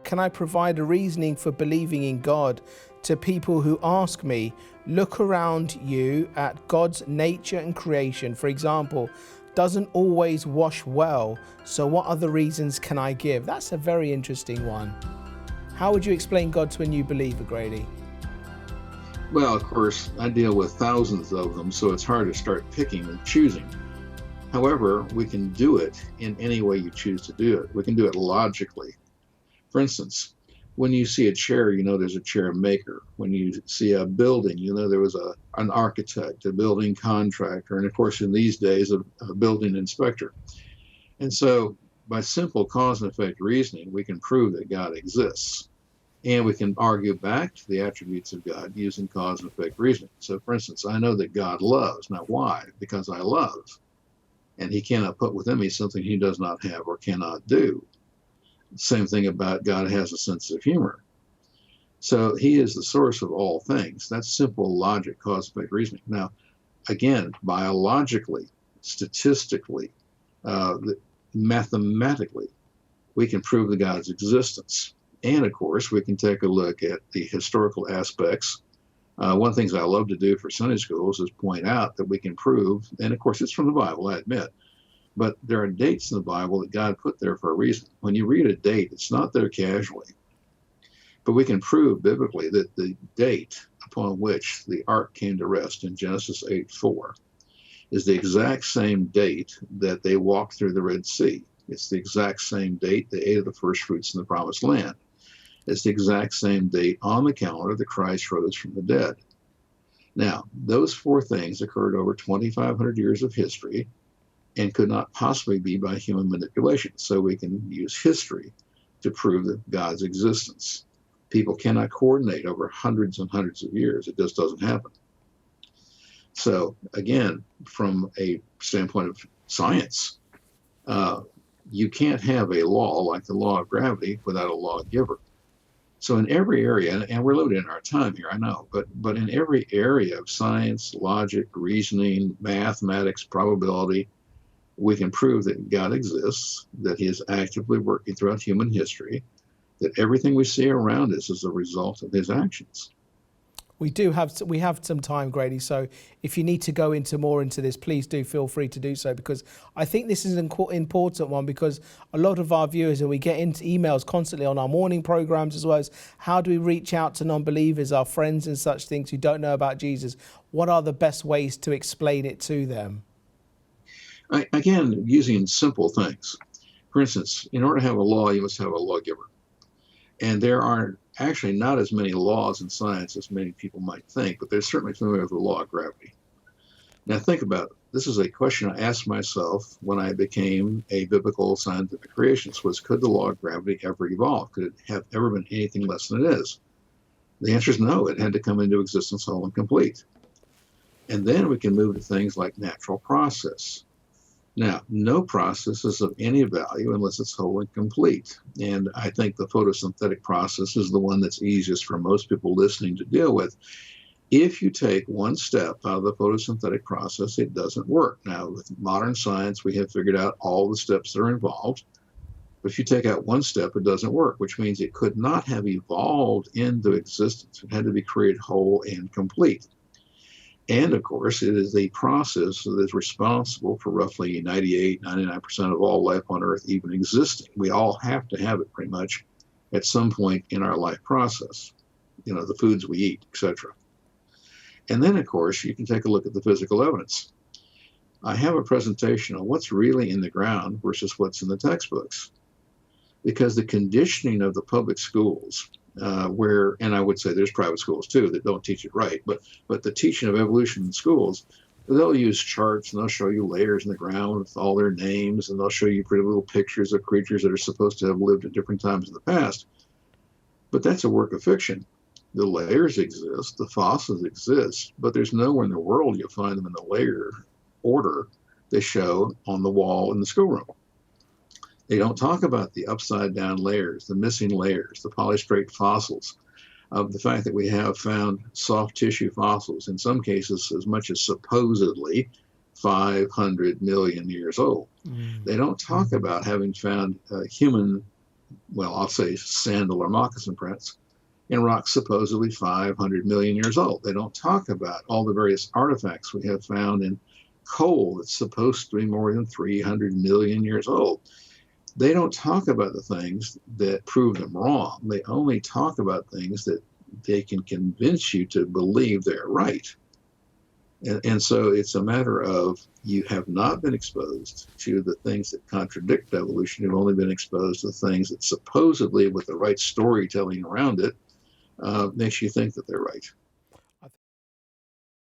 can I provide a reasoning for believing in God to people who ask me, look around you at God's nature and creation, for example, doesn't always wash well, so what other reasons can I give? That's a very interesting one. How would you explain God to a new believer, Grady? Well, of course, I deal with thousands of them, so it's hard to start picking and choosing. However, we can do it in any way you choose to do it. We can do it logically. For instance, when you see a chair, you know there's a chair maker. When you see a building, you know there was an architect, a building contractor, and of course in these days, a building inspector. And so by simple cause and effect reasoning, we can prove that God exists. And we can argue back to the attributes of God using cause and effect reasoning. So for instance, I know that God loves. Now why? Because I love. And he cannot put within me something he does not have or cannot do. Same thing about God has a sense of humor. So he is the source of all things. That's simple logic, cause and effect reasoning. Now, again, biologically, statistically, mathematically, we can prove the God's existence. And of course, we can take a look at the historical aspects. One of the things I love to do for Sunday schools is point out that we can prove, and of course it's from the Bible, I admit, but there are dates in the Bible that God put there for a reason. When you read a date, it's not there casually. But we can prove biblically that the date upon which the ark came to rest in Genesis 8:4 is the exact same date that they walked through the Red Sea. It's the exact same date they ate of the first fruits in the Promised Land. It's the exact same date on the calendar that Christ rose from the dead. Now, those four things occurred over 2,500 years of history and could not possibly be by human manipulation. So we can use history to prove that God's existence. People cannot coordinate over hundreds and hundreds of years. It just doesn't happen. So again, from a standpoint of science, you can't have a law like the law of gravity without a lawgiver. So in every area, and we're limited in our time here, I know, but in every area of science, logic, reasoning, mathematics, probability, we can prove that God exists, that he is actively working throughout human history, that everything we see around us is a result of his actions. We have some time, Grady, so if you need to go more into this, please do feel free to do so, because I think this is an important one, because a lot of our viewers, and we get into emails constantly on our morning programs, as well as how do we reach out to non-believers, our friends and such things who don't know about Jesus? What are the best ways to explain it to them? Again, using simple things. For instance, in order to have a law, you must have a lawgiver. And there are actually not as many laws in science as many people might think, but they're certainly familiar with the law of gravity. Now think about it. This is a question I asked myself when I became a biblical scientific creationist, was could the law of gravity ever evolve? Could it have ever been anything less than it is? The answer is no. It had to come into existence whole and complete. And then we can move to things like natural process. Now, no process is of any value unless it's whole and complete. And I think the photosynthetic process is the one that's easiest for most people listening to deal with. If you take one step out of the photosynthetic process, it doesn't work. Now, with modern science, we have figured out all the steps that are involved. But if you take out one step, it doesn't work, which means it could not have evolved into existence. It had to be created whole and complete. And of course, it is the process that is responsible for roughly 98-99% of all life on Earth even existing. We all have to have it pretty much at some point in our life process, you know, the foods we eat, etc. And then, of course, you can take a look at the physical evidence. I have a presentation on what's really in the ground versus what's in the textbooks, because the conditioning of the public schools, and I would say there's private schools too that don't teach it right, but the teaching of evolution in schools, they'll use charts and they'll show you layers in the ground with all their names, and they'll show you pretty little pictures of creatures that are supposed to have lived at different times in the past. But that's a work of fiction. The layers exist, the fossils exist, but there's nowhere in the world you'll find them in the layer order they show on the wall in the schoolroom. They don't talk about the upside down layers, the missing layers, the polystrate fossils, of the fact that we have found soft tissue fossils, in some cases as much as supposedly 500 million years old. They don't talk about having found human well, I'll say sandal or moccasin prints in rocks supposedly 500 million years old. They don't talk about all the various artifacts we have found in coal that's supposed to be more than 300 million years old. They don't talk about the things that prove them wrong. They only talk about things that they can convince you to believe they're right. And so it's a matter of you have not been exposed to the things that contradict evolution. You've only been exposed to things that supposedly, with the right storytelling around it, makes you think that they're right.